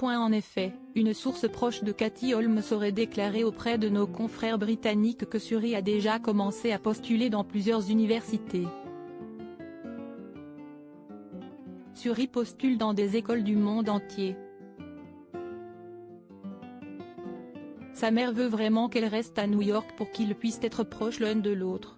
En effet, une source proche de Katie Holmes aurait déclaré auprès de nos confrères britanniques que Suri a déjà commencé à postuler dans plusieurs universités. Suri postule dans des écoles du monde entier. Sa mère veut vraiment qu'elle reste à New York pour qu'ils puissent être proches l'un de l'autre.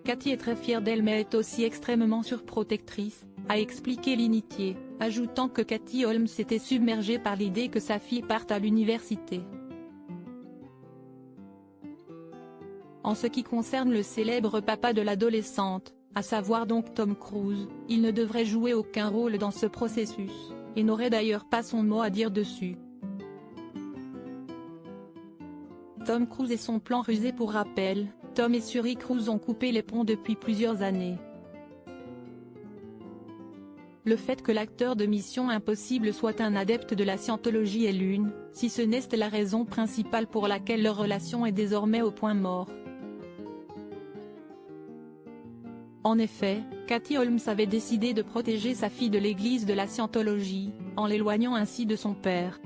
Katie est très fière d'elle mais est aussi extrêmement surprotectrice, a expliqué l'initié, ajoutant que Katie Holmes était submergée par l'idée que sa fille parte à l'université. En ce qui concerne le célèbre papa de l'adolescente, à savoir donc Tom Cruise, il ne devrait jouer aucun rôle dans ce processus, et n'aurait d'ailleurs pas son mot à dire dessus. Tom Cruise et son plan rusé. Pour rappel, Tom et Suri Cruise ont coupé les ponts depuis plusieurs années. Le fait que l'acteur de Mission Impossible soit un adepte de la scientologie est l'une, si ce n'est la raison principale pour laquelle leur relation est désormais au point mort. En effet, Katie Holmes avait décidé de protéger sa fille de l'église de la scientologie, en l'éloignant ainsi de son père.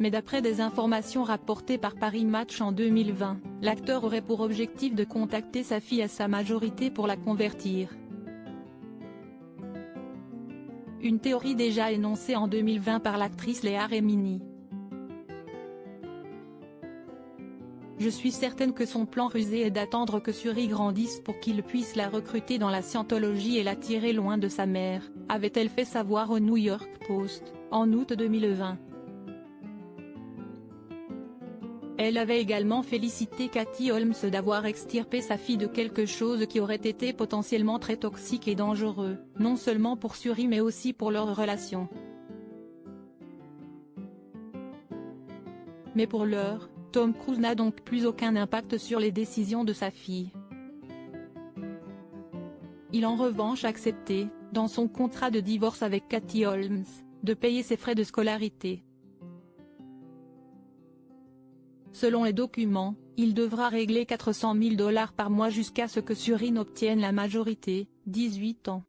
Mais d'après des informations rapportées par Paris Match en 2020, l'acteur aurait pour objectif de contacter sa fille à sa majorité pour la convertir. Une théorie déjà énoncée en 2020 par l'actrice Léa Remini. Je suis certaine que son plan rusé est d'attendre que Suri grandisse pour qu'il puisse la recruter dans la scientologie et l'attirer loin de sa mère, avait-elle fait savoir au New York Post, en août 2020. Elle avait également félicité Katie Holmes d'avoir extirpé sa fille de quelque chose qui aurait été potentiellement très toxique et dangereux, non seulement pour Suri mais aussi pour leur relation. Mais pour l'heure, Tom Cruise n'a donc plus aucun impact sur les décisions de sa fille. Il en revanche accepté, dans son contrat de divorce avec Katie Holmes, de payer ses frais de scolarité. Selon les documents, il devra régler $400 000 par mois jusqu'à ce que Suri n'obtienne la majorité, 18 ans.